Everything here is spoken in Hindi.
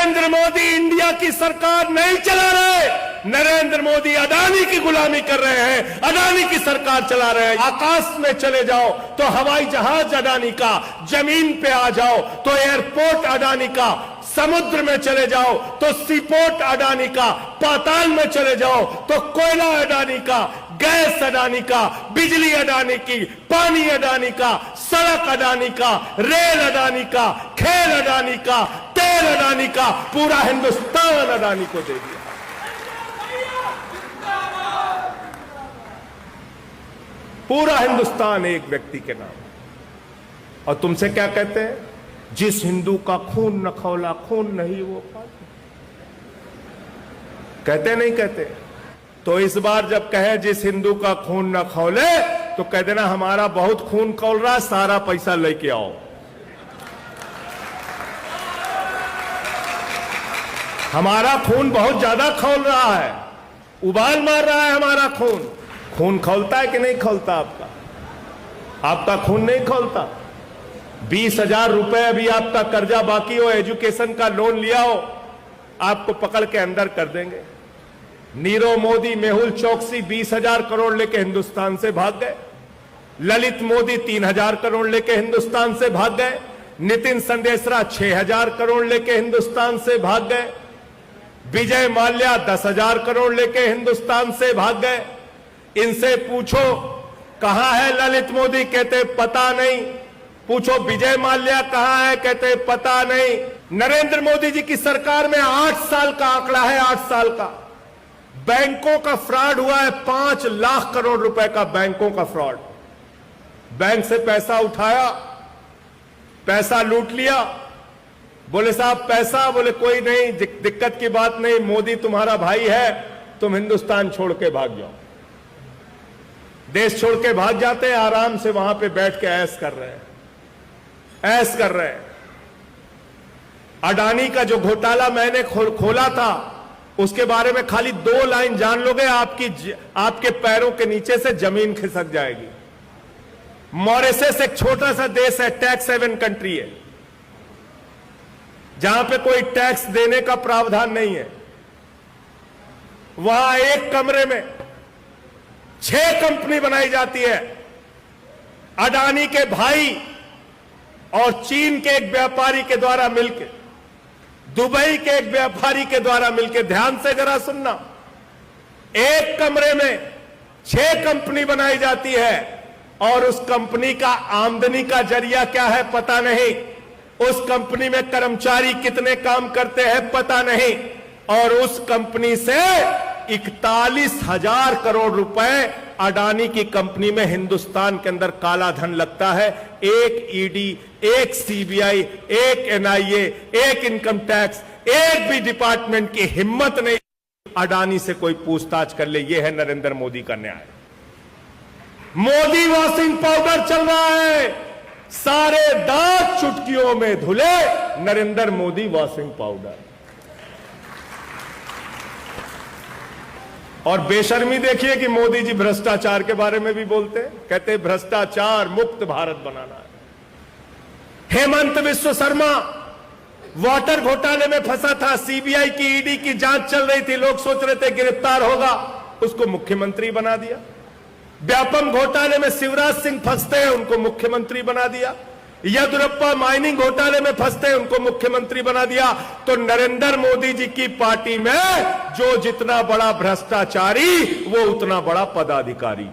नरेंद्र मोदी इंडिया की सरकार नहीं चला रहे, नरेंद्र मोदी अडानी की गुलामी कर रहे हैं, अडानी की सरकार चला रहे हैं। आकाश में चले जाओ तो हवाई जहाज अडानी का, जमीन पे आ जाओ तो एयरपोर्ट अडानी का, समुद्र में चले जाओ तो सीपोर्ट अडानी का, पाताल में चले जाओ तो कोयला अडानी का, गैस अडानी का, बिजली अडानी की, पानी अडानी का, सड़क अडानी का, रेल अडानी का, खेल अडानी का, तेल अडानी का, पूरा हिंदुस्तान अडानी को दे दिया। पूरा हिंदुस्तान एक व्यक्ति के नाम। और तुमसे क्या कहते हैं? जिस हिंदू का खून न खौला, खून नहीं वो पालतू। कहते नहीं कहते? तो इस बार जब कहे जिस हिंदू का खून न खौले, तो कह देना हमारा बहुत खून खौल रहा, सारा पैसा लेके आओ। हमारा खून बहुत ज्यादा खौल रहा है, उबाल मार रहा है हमारा खून। खून खौलता है कि नहीं खौलता आपका? आपका खून नहीं खौलता। 20,000 रुपए अभी आपका कर्जा बाकी हो, एजुकेशन का लोन लिया हो, आपको पकड़ के अंदर कर देंगे। नीरव मोदी, मेहुल चौकसी 20,000 करोड़ लेके हिंदुस्तान से भाग गए। ललित मोदी 3,000 करोड़ लेके हिंदुस्तान से भाग गए। नितिन संदेशरा 6,000 करोड़ लेके हिंदुस्तान से भाग गए। विजय माल्या 10,000 करोड़ लेके हिंदुस्तान से भाग गए। इनसे पूछो कहां है ललित मोदी, कहते पता नहीं। पूछो विजय माल्या कहां है, कहते पता नहीं। नरेंद्र मोदी जी की सरकार में 8 साल का आंकड़ा है, 8 साल का। बैंकों का फ्रॉड हुआ है, 5 लाख करोड़ रुपए का बैंकों का फ्रॉड। बैंक से पैसा उठाया, पैसा लूट लिया। बोले साहब पैसा, बोले कोई नहीं, दिक्कत की बात नहीं, मोदी तुम्हारा भाई है, तुम हिंदुस्तान छोड़ के भाग जाओ। देश छोड़ के भाग जाते हैं, आराम से वहां पे बैठ के ऐश कर रहे हैं, ऐश कर रहे हैं। अडानी का जो घोटाला मैंने खोला था, उसके बारे में खाली 2 लाइन जान लोगे, आपके पैरों के नीचे से जमीन खिसक जाएगी। मॉरिशस एक छोटा सा देश है, टैक्स हेवन कंट्री है, जहां पे कोई टैक्स देने का प्रावधान नहीं है। वहां एक कमरे में 6 कंपनी बनाई जाती है। अडानी के भाई और चीन के एक व्यापारी के द्वारा मिलकर, दुबई के एक व्यापारी के द्वारा मिलकर, ध्यान से जरा सुनना, एक कमरे में 6 कंपनी बनाई जाती है और उस कंपनी का आमदनी का जरिया क्या है पता नहीं, उस कंपनी में कर्मचारी कितने काम करते हैं पता नहीं, और उस कंपनी से 41,000 करोड़ रुपए अडानी की कंपनी में हिंदुस्तान के अंदर काला धन लगता है। एक ईडी, एक सीबीआई, एक एनआईए, एक इनकम टैक्स, एक भी डिपार्टमेंट की हिम्मत नहीं अडानी से कोई पूछताछ कर ले। यह है नरेंद्र मोदी का न्याय। मोदी वॉशिंग पाउडर चल रहा है, सारे दांत चुटकियों में धुले, नरेंद्र मोदी वॉशिंग पाउडर। और बेशर्मी देखिए कि मोदी जी भ्रष्टाचार के बारे में भी बोलते हैं, कहते हैं भ्रष्टाचार मुक्त भारत बनाना है। हेमंत विश्व शर्मा वाटर घोटाले में फंसा था, सीबीआई की, ईडी की जांच चल रही थी, लोग सोच रहे थे गिरफ्तार होगा, उसको मुख्यमंत्री बना दिया। व्यापम घोटाले में शिवराज सिंह फंसते हैं, उनको मुख्यमंत्री बना दिया। येदियुरप्पा माइनिंग घोटाले में फंसते हैं, उनको मुख्यमंत्री बना दिया। तो नरेंद्र मोदी जी की पार्टी में जो जितना बड़ा भ्रष्टाचारी, वो उतना बड़ा पदाधिकारी।